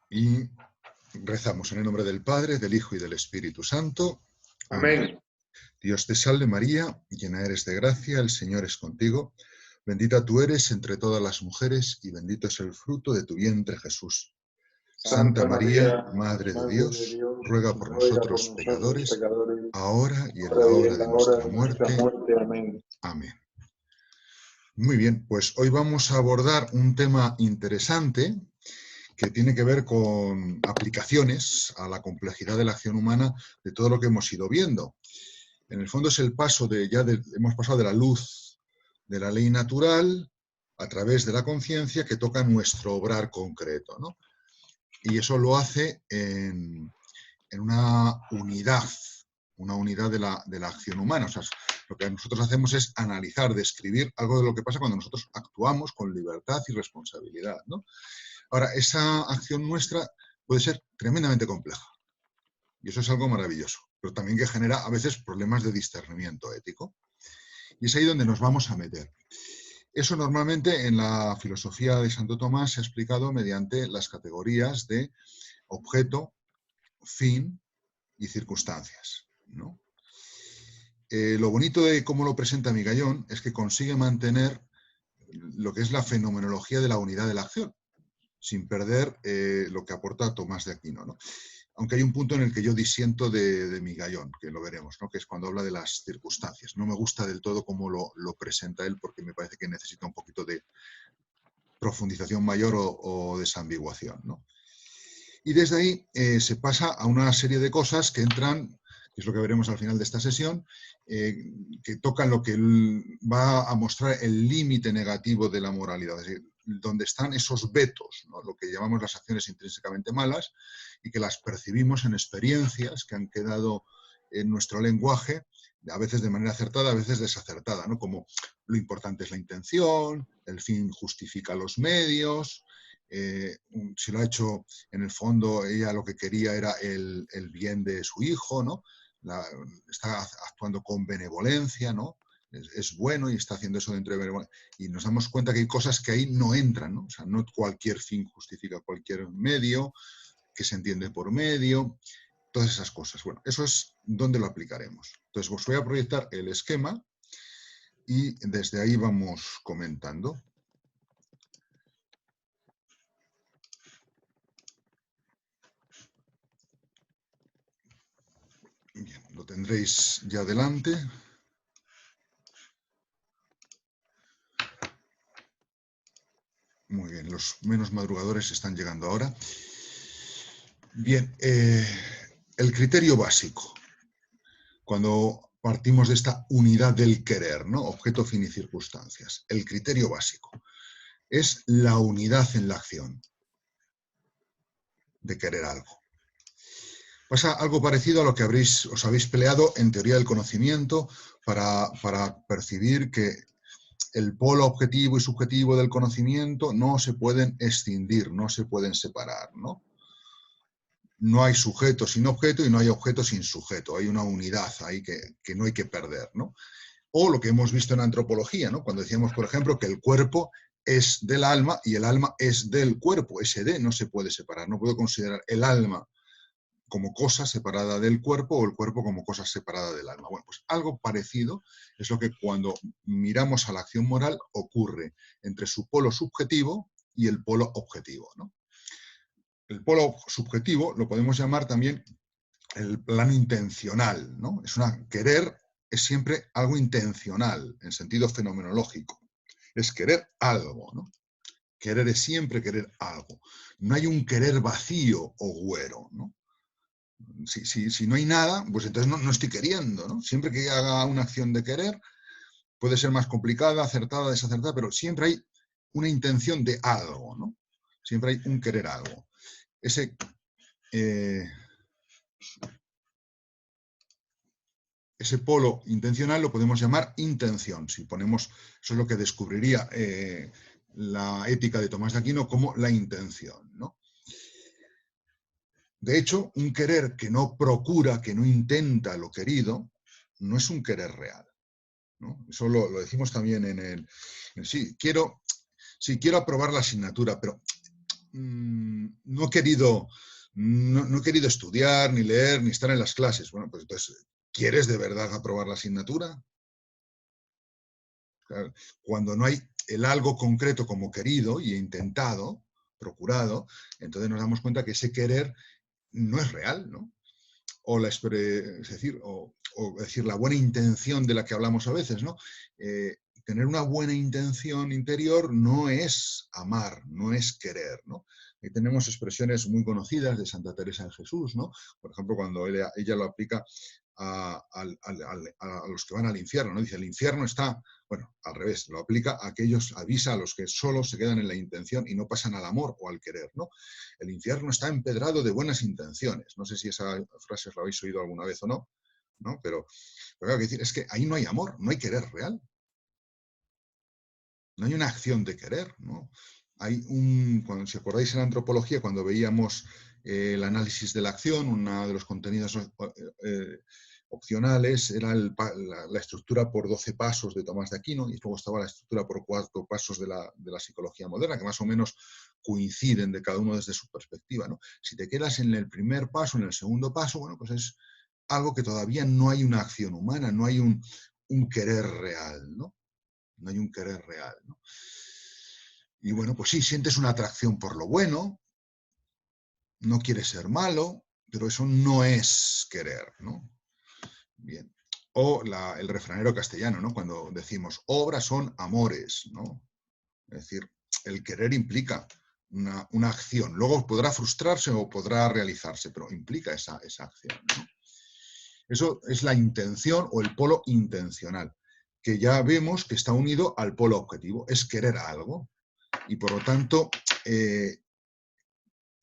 Y rezamos en el nombre del Padre, del Hijo y del Espíritu Santo. Amén. Dios te salve María, llena eres de gracia, el Señor es contigo. Bendita tú eres entre todas las mujeres y bendito es el fruto de tu vientre, Jesús. Santa María, Madre de Dios, ruega por nosotros pecadores, ahora y en la hora de nuestra muerte. Amén. Amén. Muy bien, pues hoy vamos a abordar un tema interesante que tiene que ver con aplicaciones a la complejidad de la acción humana de todo lo que hemos ido viendo. En el fondo es el paso hemos pasado de la luz de la ley natural a través de la conciencia que toca nuestro obrar concreto, ¿no? Y eso lo hace en una unidad de la acción humana. O sea, lo que nosotros hacemos es analizar, describir algo de lo que pasa cuando nosotros actuamos con libertad y responsabilidad, ¿no? Ahora, esa acción nuestra puede ser tremendamente compleja. Y eso es algo maravilloso, pero también que genera a veces problemas de discernimiento ético. Y es ahí donde nos vamos a meter. Eso normalmente en la filosofía de Santo Tomás se ha explicado mediante las categorías de objeto, fin y circunstancias, ¿no? Lo bonito de cómo lo presenta Migallón es que consigue mantener lo que es la fenomenología de la unidad de la acción, sin perder lo que aporta Tomás de Aquino, ¿no? Aunque hay un punto en el que yo disiento de Migallón, que lo veremos, ¿no? Que es cuando habla de las circunstancias. No me gusta del todo cómo lo presenta él, porque me parece que necesita un poquito de profundización mayor o desambiguación, ¿no? Y desde ahí se pasa a una serie de cosas que entran, que es lo que veremos al final de esta sesión, que tocan lo que va a mostrar el límite negativo de la moralidad, es decir, donde están esos vetos, ¿no? Lo que llamamos las acciones intrínsecamente malas, y que las percibimos en experiencias que han quedado en nuestro lenguaje, a veces de manera acertada, a veces desacertada, ¿no? Como lo importante es la intención, el fin justifica los medios, si lo ha hecho, en el fondo, ella lo que quería era el bien de su hijo, ¿no? Está actuando con benevolencia, ¿no? Es bueno y está haciendo eso dentro de benevolencia. Y nos damos cuenta que hay cosas que ahí no entran, ¿no? O sea, no cualquier fin justifica cualquier medio, que se entiende por medio, todas esas cosas. Bueno, eso es donde lo aplicaremos. Entonces, os voy a proyectar el esquema y desde ahí vamos comentando. Bien, lo tendréis ya delante. Muy bien, los menos madrugadores están llegando ahora. Bien, el criterio básico, cuando partimos de esta unidad del querer, ¿no? Objeto, fin y circunstancias. El criterio básico es la unidad en la acción de querer algo. Pasa algo parecido a lo que os habéis peleado en teoría del conocimiento para percibir que el polo objetivo y subjetivo del conocimiento no se pueden escindir, no se pueden separar, ¿no? No hay sujeto sin objeto y no hay objeto sin sujeto. Hay una unidad ahí que no hay que perder, ¿no? O lo que hemos visto en antropología, ¿no? Cuando decíamos, por ejemplo, que el cuerpo es del alma y el alma es del cuerpo. Ese de no se puede separar. No puedo considerar el alma como cosa separada del cuerpo o el cuerpo como cosa separada del alma. Bueno, pues algo parecido es lo que cuando miramos a la acción moral ocurre entre su polo subjetivo y el polo objetivo, ¿no? El polo subjetivo lo podemos llamar también el plano intencional, ¿no? Querer es siempre algo intencional, en sentido fenomenológico. Es querer algo, ¿no? Querer es siempre querer algo. No hay un querer vacío o güero, ¿no? Si no hay nada, pues entonces no estoy queriendo, ¿no? Siempre que haga una acción de querer, puede ser más complicada, acertada, desacertada, pero siempre hay una intención de algo, ¿no? Siempre hay un querer algo. Ese polo intencional lo podemos llamar intención. Si ponemos, eso es lo que descubriría la ética de Tomás de Aquino como la intención, ¿no? De hecho, un querer que no procura, que no intenta lo querido, no es un querer real, ¿no? Eso lo decimos también sí, quiero sí, quiero aprobar la asignatura, pero no he querido estudiar, ni leer, ni estar en las clases. Bueno, pues entonces, ¿quieres de verdad aprobar la asignatura? Claro, cuando no hay el algo concreto como querido y intentado, procurado, entonces nos damos cuenta que ese querer no es real, ¿no? Es decir, decir, la buena intención de la que hablamos a veces, ¿no? Tener una buena intención interior no es amar, no es querer, ¿no? Ahí tenemos expresiones muy conocidas de Santa Teresa de Jesús, ¿no? Por ejemplo, cuando ella lo aplica a los que van al infierno, ¿no? Dice, el infierno está, bueno, al revés, lo aplica a aquellos, avisa a los que solo se quedan en la intención y no pasan al amor o al querer, ¿no? El infierno está empedrado de buenas intenciones. No sé si esa frase la habéis oído alguna vez o no, ¿no? Pero claro, que decir, es que ahí no hay amor, no hay querer real. No hay una acción de querer, ¿no? Hay cuando, si acordáis en la antropología, cuando veíamos el análisis de la acción, uno de los contenidos opcionales era la estructura por 12 pasos de Tomás de Aquino, y luego estaba la estructura por 4 pasos de la psicología moderna, que más o menos coinciden de cada uno desde su perspectiva, ¿no? Si te quedas en el primer paso, en el segundo paso, bueno, pues es algo que todavía no hay una acción humana, no hay un querer real, ¿no? No hay un querer real, ¿no? Y bueno, pues sí, sientes una atracción por lo bueno, no quieres ser malo, pero eso no es querer, ¿no? Bien. O el refranero castellano, ¿no? Cuando decimos, obras son amores, ¿no? Es decir, el querer implica una acción. Luego podrá frustrarse o podrá realizarse, pero implica esa acción, ¿no? Eso es la intención o el polo intencional, que ya vemos que está unido al polo objetivo, es querer algo. Y por lo tanto,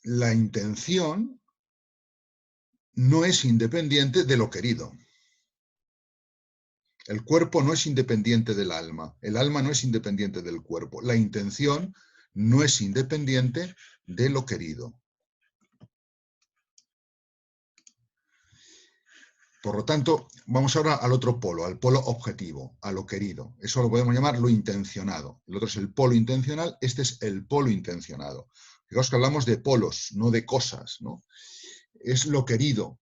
la intención no es independiente de lo querido. El cuerpo no es independiente del alma, el alma no es independiente del cuerpo, la intención no es independiente de lo querido. Por lo tanto, vamos ahora al otro polo, al polo objetivo, a lo querido. Eso lo podemos llamar lo intencionado. El otro es el polo intencional, este es el polo intencionado. Fijaos que hablamos de polos, no de cosas, ¿no? Es lo querido.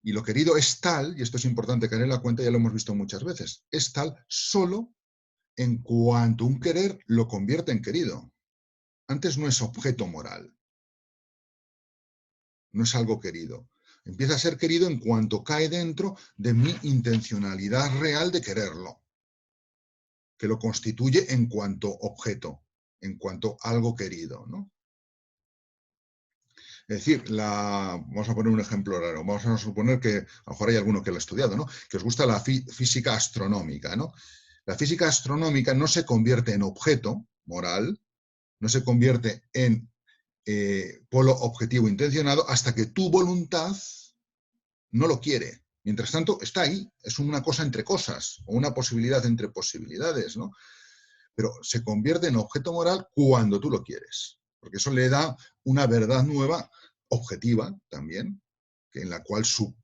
Y lo querido es tal, y esto es importante tener en cuenta, ya lo hemos visto muchas veces, es tal solo en cuanto un querer lo convierte en querido. Antes no es objeto moral, no es algo querido. Empieza a ser querido en cuanto cae dentro de mi intencionalidad real de quererlo, que lo constituye en cuanto objeto, en cuanto algo querido, ¿no? Es decir, vamos a poner un ejemplo raro. Vamos a suponer que a lo mejor hay alguno que lo ha estudiado, ¿no? Que os gusta la física astronómica, ¿no? La física astronómica no se convierte en objeto moral, no se convierte en polo objetivo intencionado hasta que tu voluntad no lo quiere. Mientras tanto, está ahí, es una cosa entre cosas, o una posibilidad entre posibilidades, ¿no? Pero se convierte en objeto moral cuando tú lo quieres, porque eso le da una verdad nueva, objetiva también, en la cual su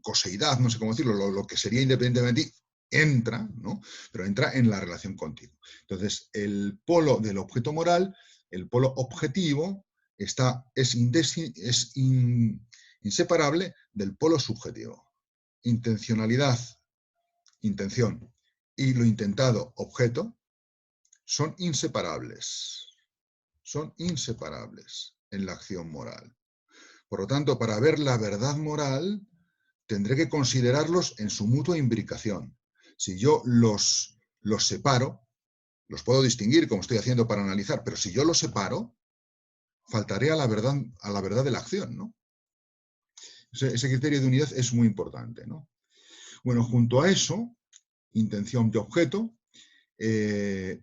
coseidad, no sé cómo decirlo, lo que sería independientemente de ti, entra, ¿no? Pero entra en la relación contigo. Entonces, el polo del objeto moral, el polo objetivo, es inseparable del polo subjetivo. Intencionalidad, intención, y lo intentado, objeto, son inseparables. Son inseparables en la acción moral. Por lo tanto, para ver la verdad moral, tendré que considerarlos en su mutua imbricación. Si yo los separo, los puedo distinguir como estoy haciendo para analizar, pero si yo los separo, faltaré a la verdad de la acción, ¿no? Ese criterio de unidad es muy importante, ¿no? Bueno, junto a eso, intención y objeto, pues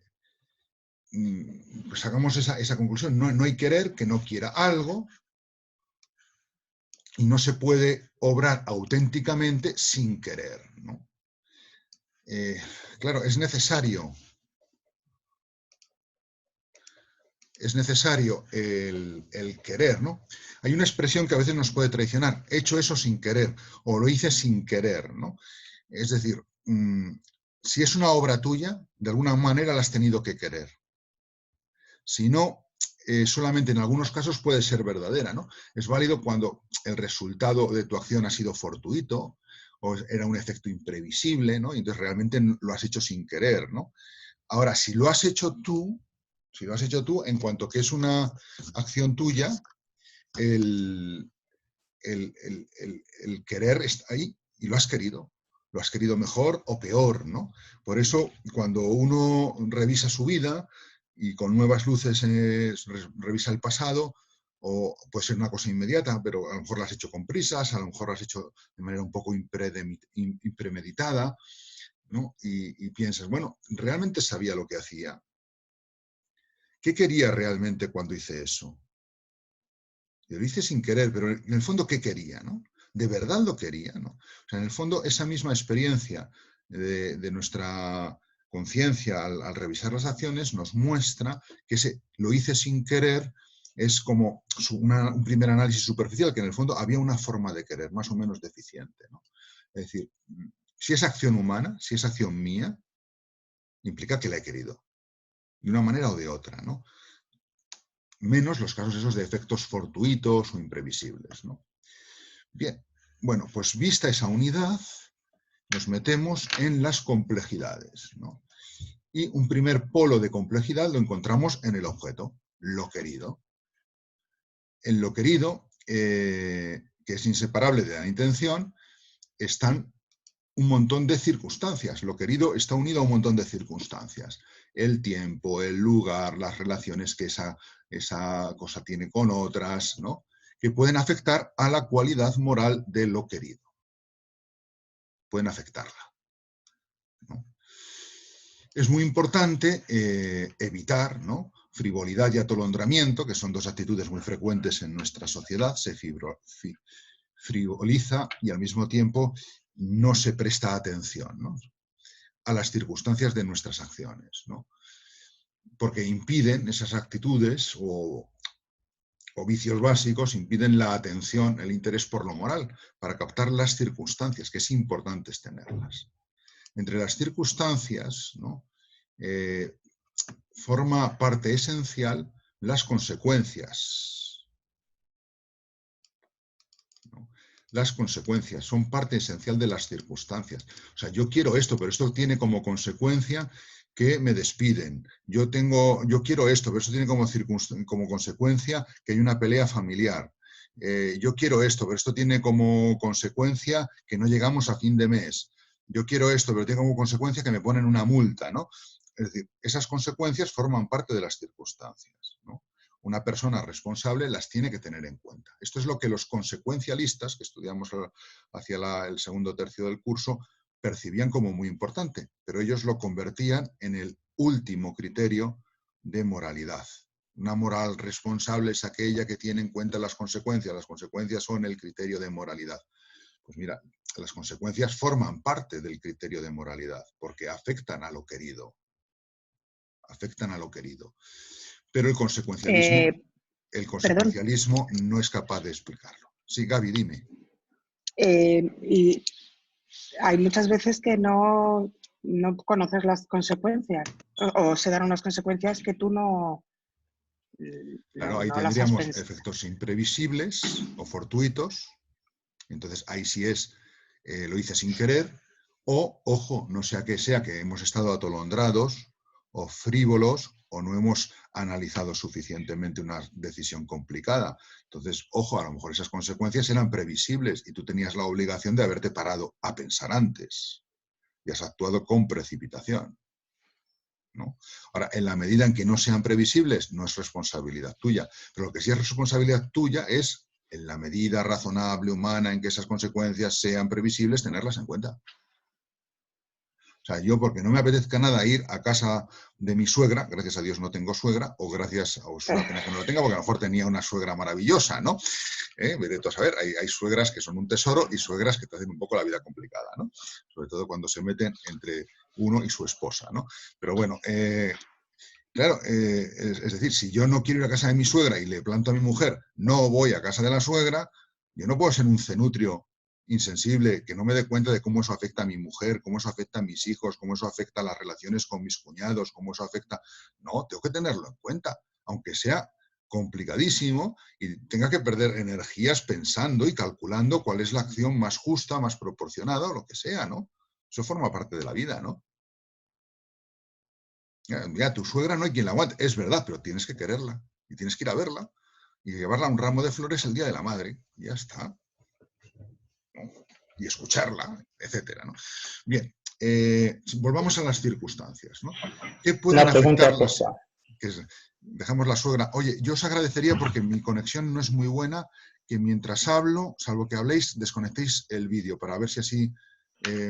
sacamos esa conclusión. No hay querer que no quiera algo y no se puede obrar auténticamente sin querer, ¿no? Claro, es necesario el querer, ¿no? Hay una expresión que a veces nos puede traicionar, he hecho eso sin querer, o lo hice sin querer, ¿no? Es decir, si es una obra tuya, de alguna manera la has tenido que querer. Si no, solamente en algunos casos puede ser verdadera, ¿no? Es válido cuando el resultado de tu acción ha sido fortuito o era un efecto imprevisible, ¿no? Y entonces realmente lo has hecho sin querer, ¿no? Ahora, si lo has hecho tú, en cuanto que es una acción tuya, el, el querer está ahí y lo has querido. Lo has querido mejor o peor, ¿no? Por eso, cuando uno revisa su vida y con nuevas luces revisa el pasado, o puede ser una cosa inmediata, pero a lo mejor lo has hecho con prisas, a lo mejor lo has hecho de manera un poco impremeditada, ¿no? Y piensas, bueno, ¿realmente sabía lo que hacía? ¿Qué quería realmente cuando hice eso? Yo lo hice sin querer, pero en el fondo, ¿qué quería? ¿No? ¿De verdad lo quería? ¿No? O sea, en el fondo, esa misma experiencia de nuestra conciencia al revisar las acciones nos muestra que ese lo hice sin querer es como un primer análisis superficial, que en el fondo había una forma de querer más o menos deficiente, ¿no? Es decir, si es acción humana, si es acción mía, implica que la he querido, de una manera o de otra, ¿no? Menos los casos esos de efectos fortuitos o imprevisibles, ¿no? Bien, bueno, pues vista esa unidad, nos metemos en las complejidades, ¿no? Y un primer polo de complejidad lo encontramos en el objeto, lo querido. En lo querido, que es inseparable de la intención, están un montón de circunstancias. Lo querido está unido a un montón de circunstancias. El tiempo, el lugar, las relaciones que esa cosa tiene con otras, ¿no? Que pueden afectar a la cualidad moral de lo querido. Pueden afectarla, ¿no? Es muy importante evitar, ¿no?, frivolidad y atolondramiento, que son dos actitudes muy frecuentes en nuestra sociedad. Se frivoliza y al mismo tiempo no se presta atención, ¿no?, a las circunstancias de nuestras acciones, ¿no? Porque impiden esas actitudes o vicios básicos, impiden la atención, el interés por lo moral, para captar las circunstancias, que es importante tenerlas. Entre las circunstancias, ¿no?, forma parte esencial las consecuencias, ¿no? Las consecuencias son parte esencial de las circunstancias. O sea, yo quiero esto, pero esto tiene como consecuencia que me despiden. Yo quiero esto, pero eso tiene como consecuencia que hay una pelea familiar. Yo quiero esto, pero esto tiene como consecuencia que no llegamos a fin de mes. Yo quiero esto, pero tiene como consecuencia que me ponen una multa, ¿no? Es decir, esas consecuencias forman parte de las circunstancias, ¿no? Una persona responsable las tiene que tener en cuenta. Esto es lo que los consecuencialistas, que estudiamos hacia el segundo tercio del curso, percibían como muy importante, pero ellos lo convertían en el último criterio de moralidad. Una moral responsable es aquella que tiene en cuenta las consecuencias. Las consecuencias son el criterio de moralidad. Pues mira, las consecuencias forman parte del criterio de moralidad, porque afectan a lo querido. Afectan a lo querido. Pero el Perdón. consecuencialismo no es capaz de explicarlo. Sí, Gaby, dime. Y hay muchas veces que no conoces las consecuencias o se dan unas consecuencias que tú no Claro, ahí las has tendríamos pensado. efectos imprevisibles o fortuitos. Entonces, ahí sí lo hice sin querer. O, ojo, no sea que hemos estado atolondrados o frívolos o no hemos analizado suficientemente una decisión complicada. Entonces, ojo, a lo mejor esas consecuencias eran previsibles y tú tenías la obligación de haberte parado a pensar antes y has actuado con precipitación, ¿no? Ahora, en la medida en que no sean previsibles, no es responsabilidad tuya. Pero lo que sí es responsabilidad tuya es, en la medida razonable, humana, en que esas consecuencias sean previsibles, tenerlas en cuenta. O sea, yo porque no me apetezca nada ir a casa de mi suegra, gracias a Dios no tengo suegra, o es una pena que no lo tenga, porque a lo mejor tenía una suegra maravillosa, ¿no? Veré tú a saber, hay suegras que son un tesoro y suegras que te hacen un poco la vida complicada, ¿no? Sobre todo cuando se meten entre uno y su esposa, ¿no? Pero bueno, claro, es decir, si yo no quiero ir a casa de mi suegra y le planto a mi mujer, no voy a casa de la suegra, yo no puedo ser un cenutrio insensible, que no me dé cuenta de cómo eso afecta a mi mujer, cómo eso afecta a mis hijos, cómo eso afecta a las relaciones con mis cuñados, cómo eso afecta... No, tengo que tenerlo en cuenta, aunque sea complicadísimo y tenga que perder energías pensando y calculando cuál es la acción más justa, más proporcionada o lo que sea, ¿no? Eso forma parte de la vida, ¿no? Ya, tu suegra no hay quien la aguante, es verdad, pero tienes que quererla y tienes que ir a verla y llevarla un ramo de flores el día de la madre. Y ya está. ¿No? Y escucharla, etcétera, ¿no? Bien, volvamos a las circunstancias, ¿no? ¿Qué Una pueden pregunta, afectarlas? porfa. Dejamos la suegra. Oye, yo os agradecería, porque mi conexión no es muy buena, que mientras hablo, salvo que habléis, desconectéis el vídeo para ver si así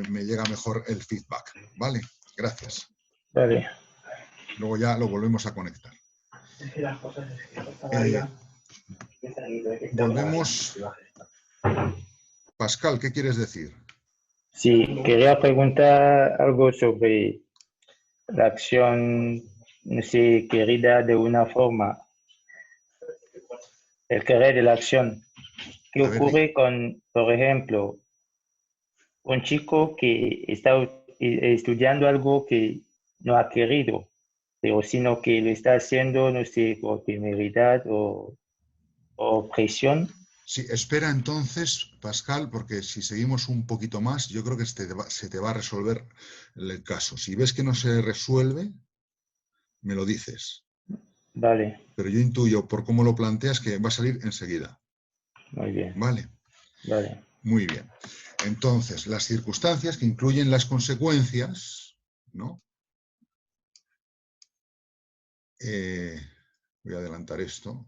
me llega mejor el feedback. ¿Vale? Gracias. Vale. Luego ya lo volvemos a conectar. Volvemos. Pascal, ¿qué quieres decir? Sí, quería preguntar algo sobre la acción, no sé, querida de una forma, el querer de la acción. ¿Qué A ver, ocurre con, por ejemplo, un chico que está estudiando algo que no ha querido, pero sino que lo está haciendo, no sé, por temeridad o presión? sí, espera entonces, Pascal, porque si seguimos un poquito más, yo creo que se te va a resolver el caso. Si ves que no se resuelve, me lo dices. Vale, Pero yo intuyo, por cómo lo planteas, que va a salir enseguida. muy bien, ¿Vale? vale. Muy bien. Entonces, las circunstancias que incluyen las consecuencias, ¿no? Voy a adelantar esto,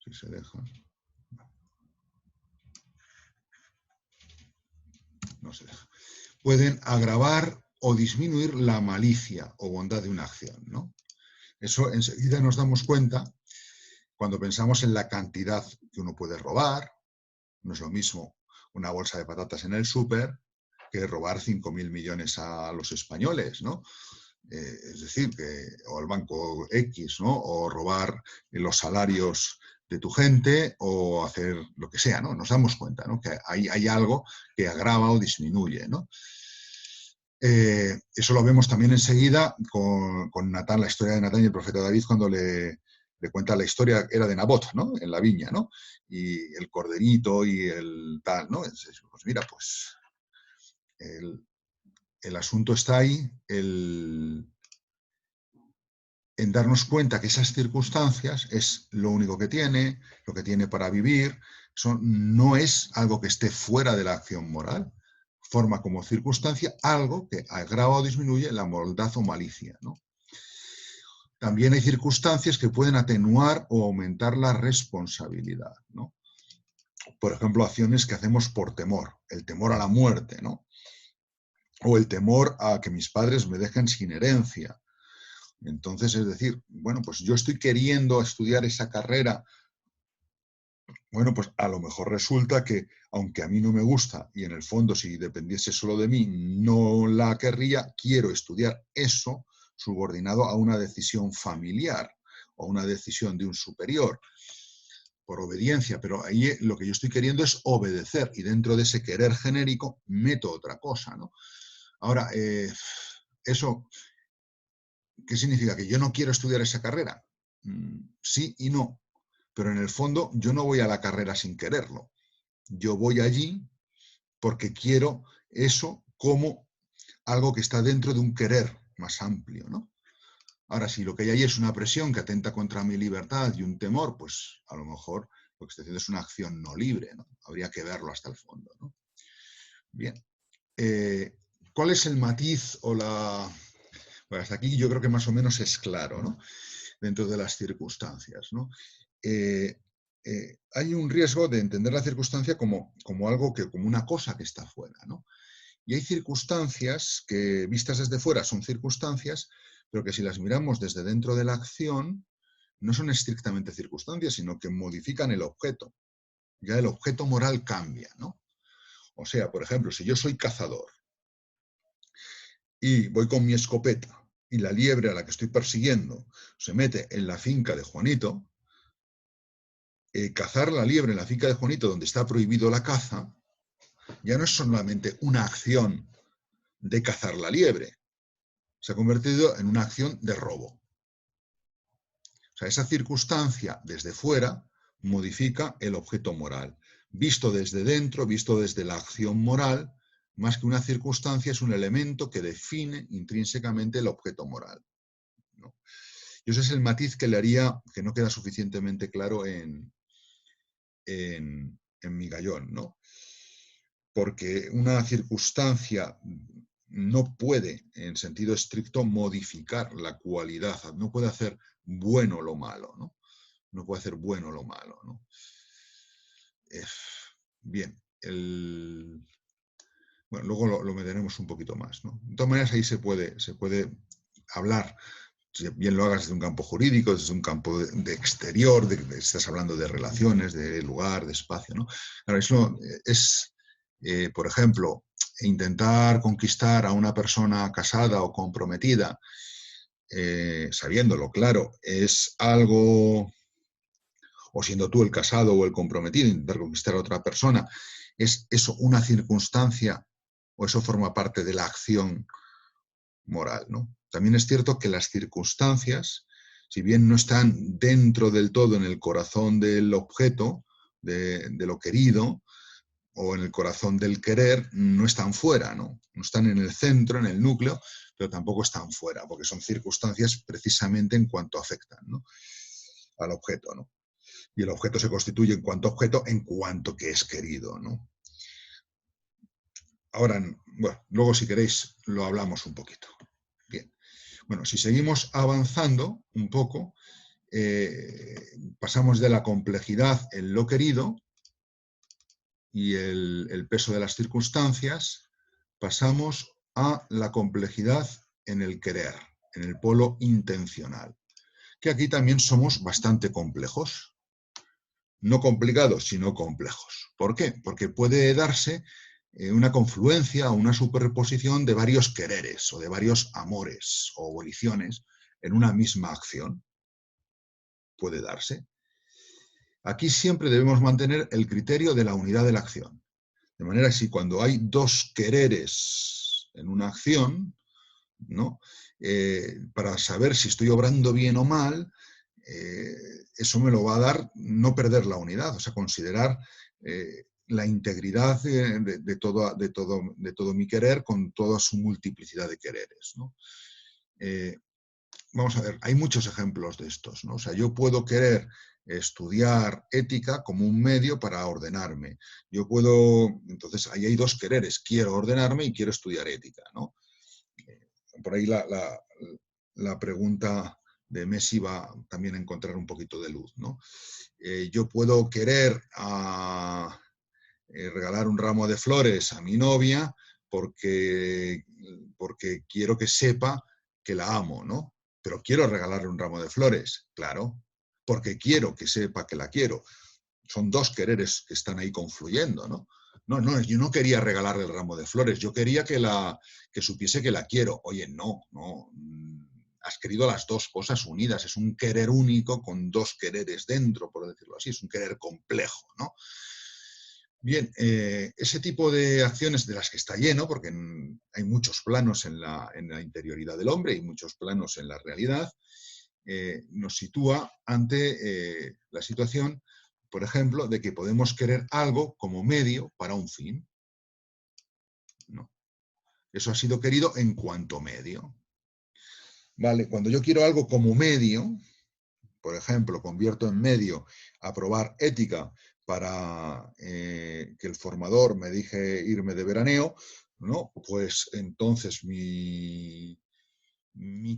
si se deja. No se deja. Pueden agravar o disminuir la malicia o bondad de una acción, ¿no? Eso enseguida nos damos cuenta cuando pensamos en la cantidad que uno puede robar. No es lo mismo una bolsa de patatas en el súper que robar 5.000 millones a los españoles, ¿no? Es decir, o al banco X, ¿no? O robar los salarios de tu gente o hacer lo que sea, ¿no? Nos damos cuenta, ¿no? Que hay algo que agrava o disminuye, ¿no? Eso lo vemos también enseguida con Natán, la historia de Natán y el profeta David, cuando le cuenta la historia, era de Nabot, ¿no? En la viña, ¿no? Y el corderito y el tal, ¿no? Entonces, pues mira, pues el asunto está ahí, en darnos cuenta que esas circunstancias es lo único que tiene, lo que tiene para vivir, eso no es algo que esté fuera de la acción moral, forma como circunstancia algo que agrava o disminuye la maldad o malicia, ¿no? También hay circunstancias que pueden atenuar o aumentar la responsabilidad, ¿no? Por ejemplo, acciones que hacemos por temor, el temor a la muerte, ¿no? O el temor a que mis padres me dejen sin herencia. Entonces, es decir, bueno, pues yo estoy queriendo estudiar esa carrera. Bueno, pues a lo mejor resulta que, aunque a mí no me gusta y en el fondo si dependiese solo de mí no la querría, quiero estudiar eso subordinado a una decisión familiar o una decisión de un superior por obediencia, pero ahí lo que yo estoy queriendo es obedecer y dentro de ese querer genérico meto otra cosa, ¿no? Ahora, eso, ¿qué significa? ¿Que yo no quiero estudiar esa carrera? Sí y no, pero en el fondo yo no voy a la carrera sin quererlo. Yo voy allí porque quiero eso como algo que está dentro de un querer más amplio, ¿no? Ahora, si lo que hay ahí es una presión que atenta contra mi libertad y un temor, pues a lo mejor lo que estoy haciendo es una acción no libre, ¿no? Habría que verlo hasta el fondo, ¿no? Bien. ¿Cuál es el matiz o la...? Bueno, hasta aquí yo creo que más o menos es claro, ¿no? Dentro de las circunstancias, ¿no? Hay un riesgo de entender la circunstancia como algo que, como una cosa que está fuera, ¿no? Y hay circunstancias que, vistas desde fuera, son circunstancias, pero que si las miramos desde dentro de la acción, no son estrictamente circunstancias, sino que modifican el objeto. Ya el objeto moral cambia, ¿no? O sea, por ejemplo, si yo soy cazador y voy con mi escopeta y la liebre a la que estoy persiguiendo se mete en la finca de Juanito, cazar la liebre en la finca de Juanito, donde está prohibido la caza, ya no es solamente una acción de cazar la liebre, se ha convertido en una acción de robo. O sea, esa circunstancia desde fuera modifica el objeto moral. Visto desde dentro, visto desde la acción moral, más que una circunstancia, es un elemento que define intrínsecamente el objeto moral, ¿no? Y ese es el matiz que le haría, que no queda suficientemente claro en Migallón, ¿no? Porque una circunstancia no puede, en sentido estricto, modificar la cualidad, no puede hacer bueno lo malo, ¿no? No puede hacer bueno lo malo, ¿no? Bien, bueno, luego lo meteremos un poquito más, ¿no? De todas maneras, ahí se puede hablar, si bien lo hagas desde un campo jurídico, desde un campo de exterior, estás hablando de relaciones, de lugar, de espacio, ¿no? Ahora, eso es, por ejemplo, intentar conquistar a una persona casada o comprometida, sabiéndolo, claro, es algo, o siendo tú el casado o el comprometido, intentar conquistar a otra persona, ¿es eso una circunstancia o eso forma parte de la acción moral, ¿no? También es cierto que las circunstancias, si bien no están dentro del todo en el corazón del objeto, de lo querido, o en el corazón del querer, no están fuera, ¿no? No están en el centro, en el núcleo, pero tampoco están fuera, porque son circunstancias precisamente en cuanto afectan, ¿no?, al objeto, ¿no? Y el objeto se constituye en cuanto objeto, en cuanto que es querido, ¿no? Ahora, bueno, luego si queréis lo hablamos un poquito. Bien. Bueno, si seguimos avanzando un poco, pasamos de la complejidad en lo querido y el peso de las circunstancias, pasamos a la complejidad en el querer, en el polo intencional, que aquí también somos bastante complejos. No complicados, sino complejos. ¿Por qué? Porque puede darse una confluencia o una superposición de varios quereres o de varios amores o voliciones en una misma acción. Puede darse. Aquí siempre debemos mantener el criterio de la unidad de la acción. De manera que si cuando hay dos quereres en una acción, ¿no?, para saber si estoy obrando bien o mal, eso me lo va a dar no perder la unidad, o sea, considerar la integridad de todo mi querer con toda su multiplicidad de quereres, ¿no? Vamos a ver, hay muchos ejemplos de estos, ¿no? O sea, yo puedo querer estudiar ética como un medio para ordenarme. Yo puedo, entonces ahí hay dos quereres, quiero ordenarme y quiero estudiar ética, ¿no? Por ahí la pregunta de Messi va también a encontrar un poquito de luz, ¿no? Yo puedo querer regalar un ramo de flores a mi novia porque quiero que sepa que la amo, ¿no? Pero quiero regalarle un ramo de flores, claro, porque quiero que sepa que la quiero. Son dos quereres que están ahí confluyendo, ¿no? No, yo no quería regalarle el ramo de flores, yo quería que supiese que la quiero. Oye, no, has querido las dos cosas unidas, es un querer único con dos quereres dentro, por decirlo así, es un querer complejo, ¿no? Bien, ese tipo de acciones de las que está lleno, porque hay muchos planos en la interioridad del hombre y muchos planos en la realidad, nos sitúa ante la situación, por ejemplo, de que podemos querer algo como medio para un fin. No. Eso ha sido querido en cuanto medio. Vale, cuando yo quiero algo como medio, por ejemplo, convierto en medio aprobar ética para que el formador me deje irme de veraneo, ¿no? Pues entonces mi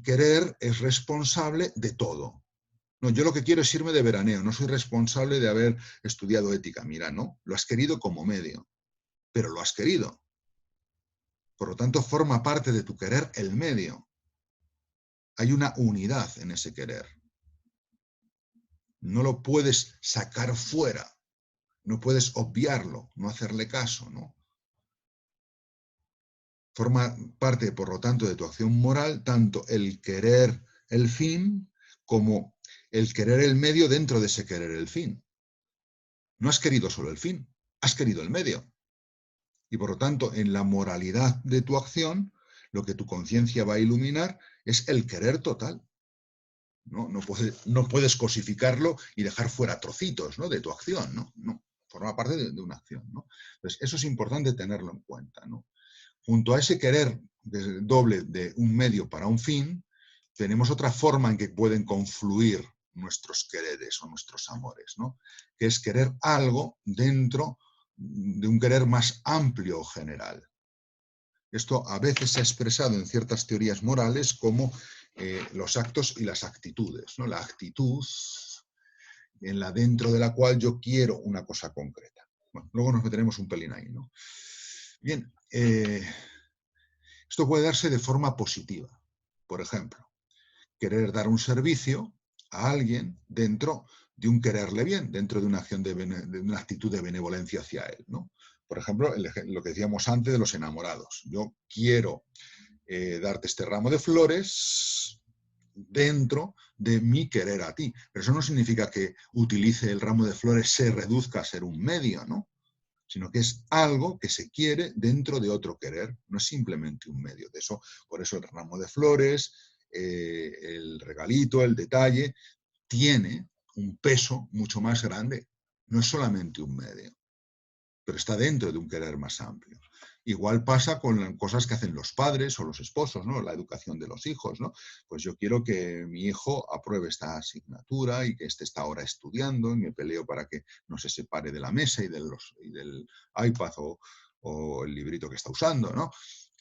querer es responsable de todo. No, yo lo que quiero es irme de veraneo, no soy responsable de haber estudiado ética. Mira, no, lo has querido como medio, pero lo has querido. Por lo tanto, forma parte de tu querer el medio. Hay una unidad en ese querer. No lo puedes sacar fuera, no puedes obviarlo, no hacerle caso, ¿no? Forma parte, por lo tanto, de tu acción moral, tanto el querer el fin como el querer el medio dentro de ese querer el fin. no has querido solo el fin, has querido el medio. Y por lo tanto, en la moralidad de tu acción, lo que tu conciencia va a iluminar es el querer total. No puedes cosificarlo y dejar fuera trocitos, ¿no?, de tu acción, ¿no? No, forma parte de una acción, ¿no? Entonces, eso es importante tenerlo en cuenta, ¿no? Junto a ese querer doble de un medio para un fin, tenemos otra forma en que pueden confluir nuestros quereres o nuestros amores, ¿no?, que es querer algo dentro de un querer más amplio o general. Esto a veces se ha expresado en ciertas teorías morales como los actos y las actitudes, ¿no? La actitud dentro de la cual yo quiero una cosa concreta. Bueno, luego nos meteremos un pelín ahí, ¿no? Bien, esto puede darse de forma positiva. Por ejemplo, querer dar un servicio a alguien dentro de un quererle bien, dentro de una acción de una actitud de benevolencia hacia él, ¿no? Por ejemplo, lo que decíamos antes de los enamorados. Yo quiero darte este ramo de flores dentro de mi querer a ti. Pero eso no significa que utilice el ramo de flores, se reduzca a ser un medio, ¿no? Sino que es algo que se quiere dentro de otro querer, no es simplemente un medio. Por eso el ramo de flores, el regalito, el detalle, tiene un peso mucho más grande. No es solamente un medio, pero está dentro de un querer más amplio. Igual pasa con cosas que hacen los padres o los esposos, ¿no? La educación de los hijos, ¿no? Pues yo quiero que mi hijo apruebe esta asignatura y que está ahora estudiando, y me peleo para que no se separe de la mesa y del iPad o el librito que está usando, ¿no?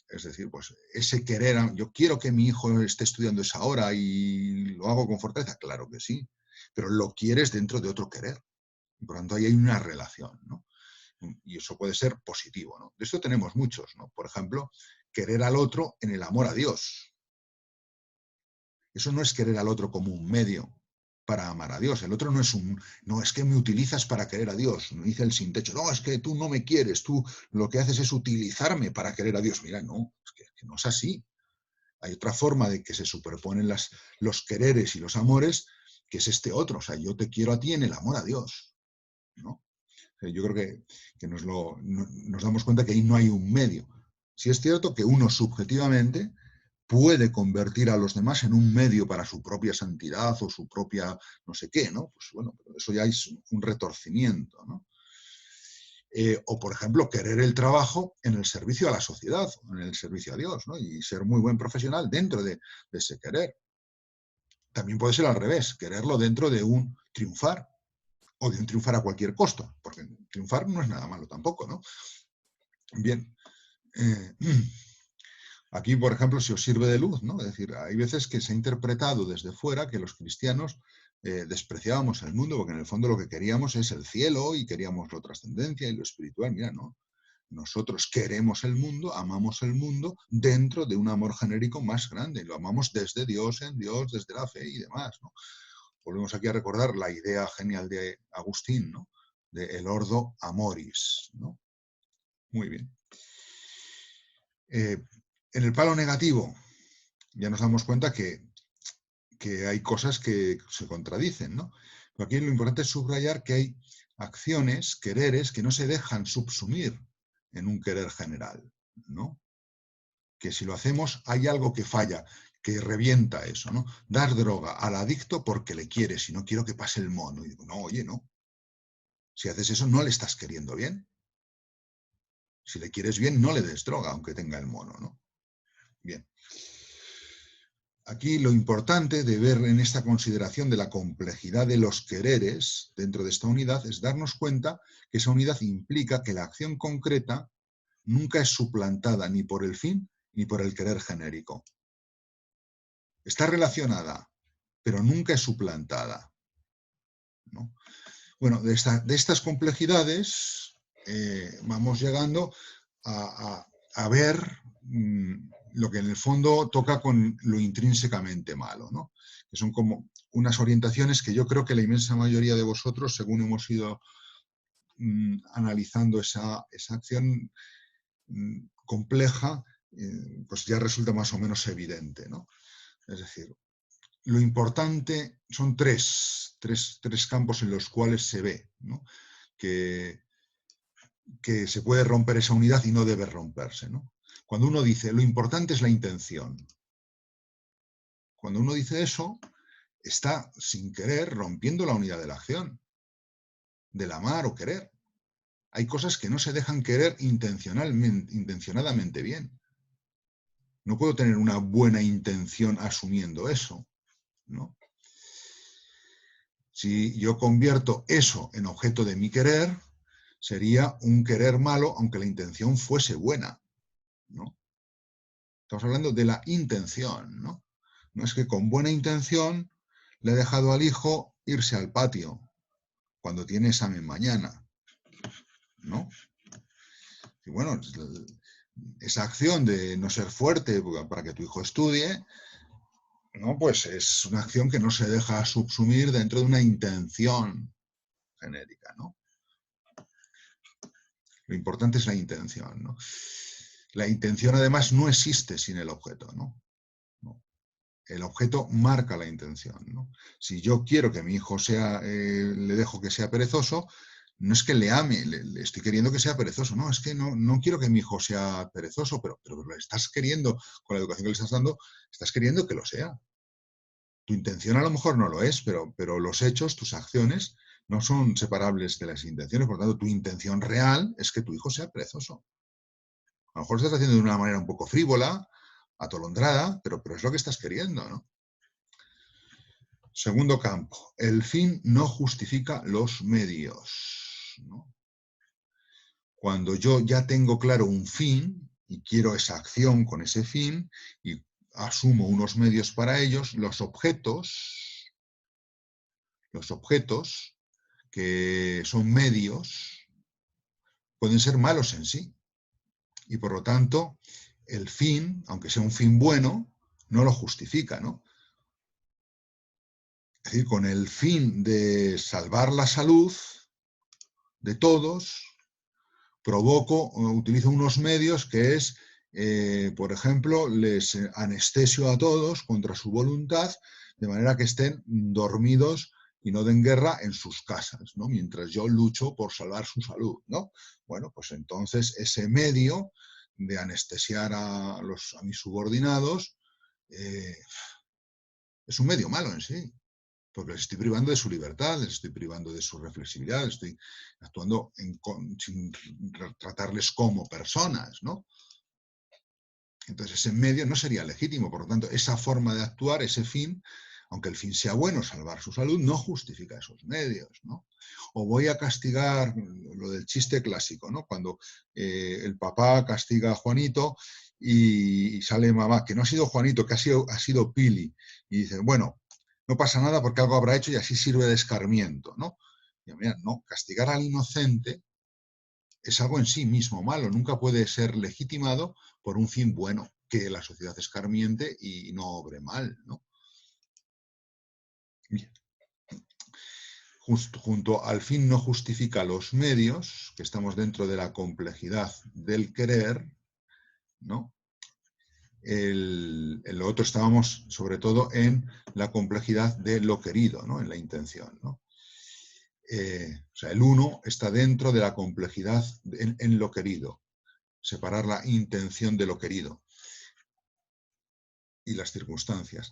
Es decir, pues ese querer, yo quiero que mi hijo esté estudiando esa hora y lo hago con fortaleza, claro que sí, pero lo quieres dentro de otro querer. Por lo tanto, ahí hay una relación, ¿no? Y eso puede ser positivo, ¿no? De esto tenemos muchos, ¿no? Por ejemplo, querer al otro en el amor a Dios. Eso no es querer al otro como un medio para amar a Dios. El otro no es que me utilizas para querer a Dios, no dice el sin techo, no, es que tú no me quieres, tú lo que haces es utilizarme para querer a Dios. Mira, no, es que no es así. Hay otra forma de que se superponen los quereres y los amores, que es este otro. O sea, yo te quiero a ti en el amor a Dios, ¿no? Yo creo que nos damos cuenta que ahí no hay un medio. Sí es cierto que uno subjetivamente puede convertir a los demás en un medio para su propia santidad o su propia no sé qué, ¿no? Pues bueno, pero eso ya es un retorcimiento, ¿no? O, por ejemplo, querer el trabajo en el servicio a la sociedad, en el servicio a Dios, ¿no? Y ser muy buen profesional dentro de ese querer. También puede ser al revés, quererlo dentro de un triunfar, o de un triunfar a cualquier costo, porque triunfar no es nada malo tampoco, ¿no? Bien, aquí, por ejemplo, si os sirve de luz, ¿no? Es decir, hay veces que se ha interpretado desde fuera que los cristianos despreciábamos el mundo, porque en el fondo lo que queríamos es el cielo y queríamos la trascendencia y lo espiritual. Mira, no. Nosotros queremos el mundo, amamos el mundo dentro de un amor genérico más grande. Lo amamos desde Dios, en Dios, desde la fe y demás, ¿no? Volvemos aquí a recordar la idea genial de Agustín, ¿no? De el ordo amoris, ¿no? Muy bien. En el palo negativo ya nos damos cuenta que hay cosas que se contradicen, ¿no? Pero aquí lo importante es subrayar que hay acciones, quereres, que no se dejan subsumir en un querer general, ¿no? Que si lo hacemos hay algo que falla, que revienta eso, ¿no? Dar droga al adicto porque le quieres y no quiero que pase el mono. Y digo, no, oye, no. Si haces eso, no le estás queriendo bien. Si le quieres bien, no le des droga, aunque tenga el mono, ¿no? Bien. Aquí lo importante de ver en esta consideración de la complejidad de los quereres dentro de esta unidad es darnos cuenta que esa unidad implica que la acción concreta nunca es suplantada ni por el fin ni por el querer genérico. Está relacionada, pero nunca es suplantada, ¿no? Bueno, de estas complejidades vamos llegando a ver lo que en el fondo toca con lo intrínsecamente malo, ¿no? Que son como unas orientaciones que yo creo que la inmensa mayoría de vosotros, según hemos ido analizando esa acción compleja, pues ya resulta más o menos evidente, ¿no? Es decir, lo importante son tres campos en los cuales se ve, ¿no? que se puede romper esa unidad y no debe romperse, ¿no? Cuando uno dice, lo importante es la intención. Cuando uno dice eso, está, sin querer, rompiendo la unidad de la acción, del amar o querer. Hay cosas que no se dejan querer intencionadamente bien. No puedo tener una buena intención asumiendo eso, ¿no? Si yo convierto eso en objeto de mi querer, sería un querer malo, aunque la intención fuese buena, ¿no? Estamos hablando de la intención, ¿no? No es que con buena intención le he dejado al hijo irse al patio cuando tiene examen mañana, ¿no? Y bueno, esa acción de no ser fuerte para que tu hijo estudie, ¿no? Pues es una acción que no se deja subsumir dentro de una intención genérica, ¿no? Lo importante es la intención, ¿no? La intención, además, no existe sin el objeto, ¿no? No. El objeto marca la intención, ¿no? Si yo quiero que mi hijo sea, le dejo que sea perezoso, no es que le ame, le estoy queriendo que sea perezoso, no, es que no quiero que mi hijo sea perezoso, pero lo estás queriendo, con la educación que le estás dando, estás queriendo que lo sea. Tu intención a lo mejor no lo es, pero los hechos, tus acciones, no son separables de las intenciones, por lo tanto, tu intención real es que tu hijo sea perezoso. A lo mejor lo estás haciendo de una manera un poco frívola, atolondrada, pero es lo que estás queriendo, ¿no? Segundo campo, el fin no justifica los medios, ¿no? Cuando yo ya tengo claro un fin y quiero esa acción con ese fin y asumo unos medios para ellos, los objetos que son medios pueden ser malos en sí. Y por lo tanto, el fin, aunque sea un fin bueno, no lo justifica, ¿no? Es decir, con el fin de salvar la salud de todos, utilizo unos medios que es, por ejemplo, les anestesio a todos contra su voluntad, de manera que estén dormidos y no den guerra en sus casas, ¿no? Mientras yo lucho por salvar su salud, ¿no? Bueno, pues entonces ese medio de anestesiar a mis subordinados es un medio malo en sí, porque les estoy privando de su libertad, les estoy privando de su reflexividad, les estoy actuando sin tratarles como personas, ¿no? Entonces ese medio no sería legítimo, por lo tanto, esa forma de actuar, ese fin, aunque el fin sea bueno, salvar su salud, no justifica esos medios, ¿no? O voy a castigar, lo del chiste clásico, ¿no? Cuando el papá castiga a Juanito y sale mamá, que no ha sido Juanito, que ha sido Pili, y dice, bueno, no pasa nada porque algo habrá hecho y así sirve de escarmiento, ¿no? Y mira, no, castigar al inocente es algo en sí mismo malo, nunca puede ser legitimado por un fin bueno, que la sociedad escarmiente y no obre mal, ¿no? Bien. Junto al fin no justifica los medios, que estamos dentro de la complejidad del querer, ¿no? En lo otro estábamos sobre todo en la complejidad de lo querido, ¿no? En la intención, ¿no? O sea, el uno está dentro de la complejidad en lo querido, separar la intención de lo querido y las circunstancias.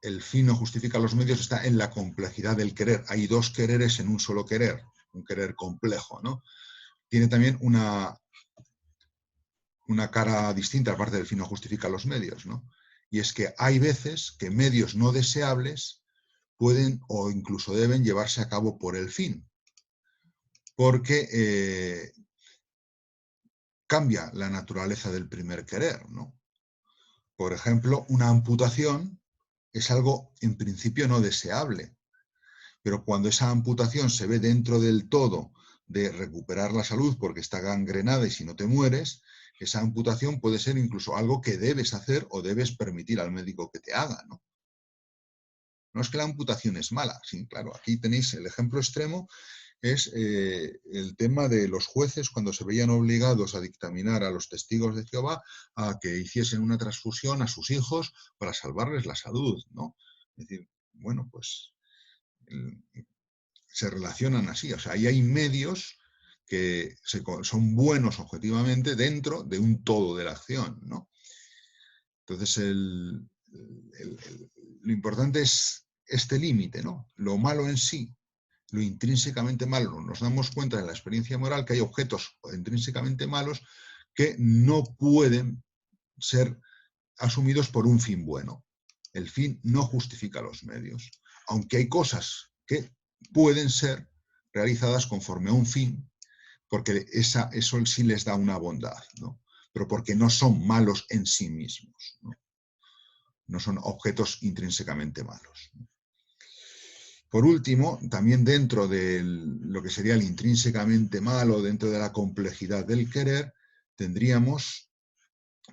El fin no justifica los medios, está en la complejidad del querer. Hay dos quereres en un solo querer, un querer complejo, ¿no? Tiene también una cara distinta, aparte del fin no justifica los medios, ¿no? Y es que hay veces que medios no deseables pueden o incluso deben llevarse a cabo por el fin, porque cambia la naturaleza del primer querer, ¿no? Por ejemplo, una amputación es algo en principio no deseable, pero cuando esa amputación se ve dentro del todo de recuperar la salud porque está gangrenada y si no te mueres, esa amputación puede ser incluso algo que debes hacer o debes permitir al médico que te haga, ¿no? No es que la amputación es mala, sí, claro, aquí tenéis el ejemplo extremo, es el tema de los jueces cuando se veían obligados a dictaminar a los testigos de Jehová a que hiciesen una transfusión a sus hijos para salvarles la salud, ¿no? Es decir, bueno, pues se relacionan así, o sea, ahí hay medios que son buenos objetivamente dentro de un todo de la acción, ¿no? Entonces, lo importante es este límite, ¿no? Lo malo en sí, lo intrínsecamente malo. Nos damos cuenta en la experiencia moral que hay objetos intrínsecamente malos que no pueden ser asumidos por un fin bueno. El fin no justifica los medios, aunque hay cosas que pueden ser realizadas conforme a un fin, porque eso sí les da una bondad, ¿no? Pero porque no son malos en sí mismos, ¿no? No son objetos intrínsecamente malos. Por último, también dentro de lo que sería el intrínsecamente malo, dentro de la complejidad del querer, tendríamos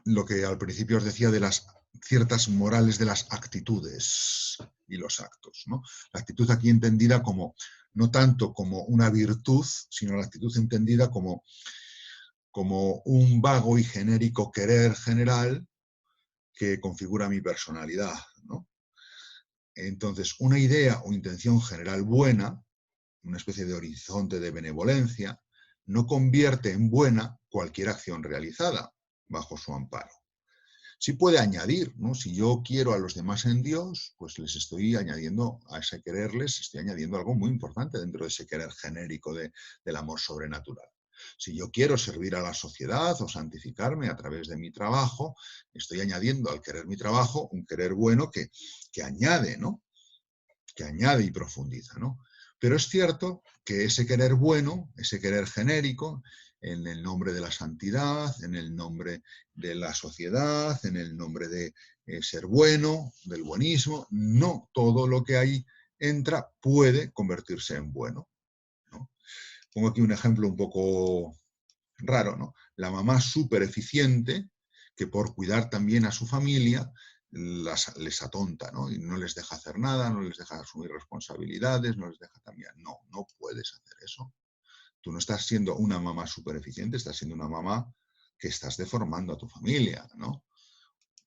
lo que al principio os decía de las ciertas morales de las actitudes y los actos, ¿no? La actitud aquí entendida como, no tanto como una virtud, sino la actitud entendida como un vago y genérico querer general que configura mi personalidad, ¿no? Entonces, una idea o intención general buena, una especie de horizonte de benevolencia, no convierte en buena cualquier acción realizada bajo su amparo. Sí puede añadir, ¿no? Si yo quiero a los demás en Dios, pues les estoy añadiendo, a ese quererles, estoy añadiendo algo muy importante dentro de ese querer genérico del amor sobrenatural. Si yo quiero servir a la sociedad o santificarme a través de mi trabajo, estoy añadiendo al querer mi trabajo un querer bueno que añade, ¿no? Que añade y profundiza, ¿no? Pero es cierto que ese querer bueno, ese querer genérico, en el nombre de la santidad, en el nombre de la sociedad, en el nombre de ser bueno, del buenismo, no todo lo que ahí entra puede convertirse en bueno, ¿no? Pongo aquí un ejemplo un poco raro, ¿no? La mamá súper eficiente, que por cuidar también a su familia, les atonta, ¿no? Y no les deja hacer nada, no les deja asumir responsabilidades, no les deja cambiar. No, no puedes hacer eso. Tú no estás siendo una mamá súper eficiente, estás siendo una mamá que estás deformando a tu familia, ¿no?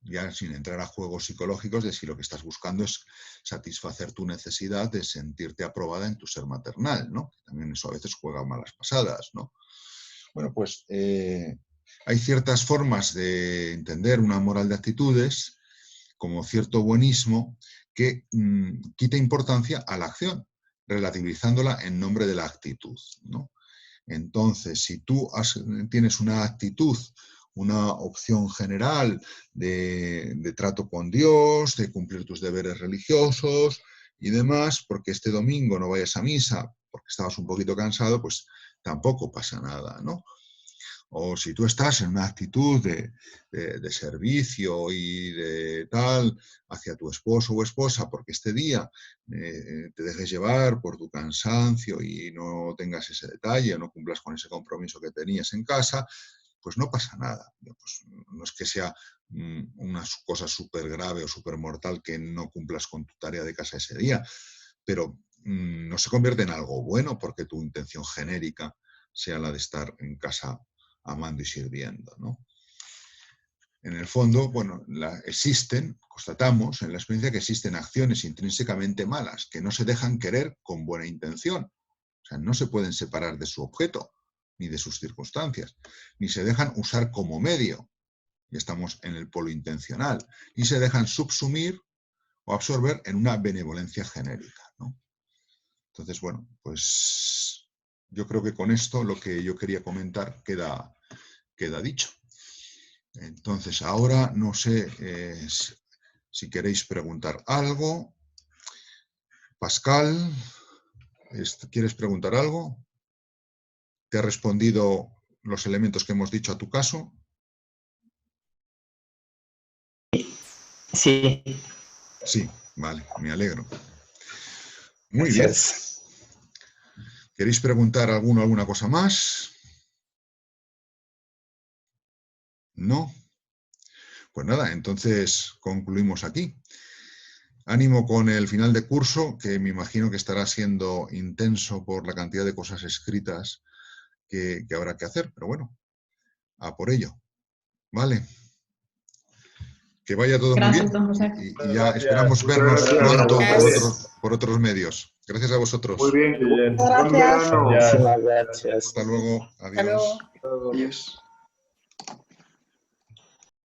Ya sin entrar a juegos psicológicos de si lo que estás buscando es satisfacer tu necesidad de sentirte aprobada en tu ser maternal, ¿no? También eso a veces juega malas pasadas, ¿no? Bueno, pues hay ciertas formas de entender una moral de actitudes, como cierto buenismo, que quita importancia a la acción, relativizándola en nombre de la actitud, ¿no? Entonces, si tú tienes una actitud, una opción general de trato con Dios, de cumplir tus deberes religiosos y demás, porque este domingo no vayas a misa porque estabas un poquito cansado, pues tampoco pasa nada, ¿no? O si tú estás en una actitud de servicio y de tal hacia tu esposo o esposa, porque este día te dejes llevar por tu cansancio y no tengas ese detalle, o no cumplas con ese compromiso que tenías en casa, pues no pasa nada. Pues no es que sea una cosa súper grave o súper mortal que no cumplas con tu tarea de casa ese día, pero no se convierte en algo bueno porque tu intención genérica sea la de estar en casa amando y sirviendo, ¿no? En el fondo, bueno, constatamos en la experiencia que existen acciones intrínsecamente malas que no se dejan querer con buena intención. O sea, no se pueden separar de su objeto, ni de sus circunstancias, ni se dejan usar como medio, y estamos en el polo intencional, ni se dejan subsumir o absorber en una benevolencia genérica, ¿no? Entonces, bueno, pues yo creo que con esto lo que yo quería comentar queda dicho. Entonces, ahora no sé si queréis preguntar algo. Pascal, ¿quieres preguntar algo? ¿Te ha respondido los elementos que hemos dicho a tu caso? Sí. Sí, vale, me alegro. Muy bien. Gracias. ¿Queréis preguntar alguna cosa más? ¿No? Pues nada, entonces concluimos aquí. Ánimo con el final de curso, que me imagino que estará siendo intenso por la cantidad de cosas escritas que habrá que hacer, pero bueno, a por ello. ¿Vale? Que vaya todo Gracias, muy don José. bien y ya esperamos vernos pronto por otros medios. Gracias a vosotros. Muy bien. Gracias. Muchísimas gracias. Hasta luego. Hasta luego. Adiós. Adiós.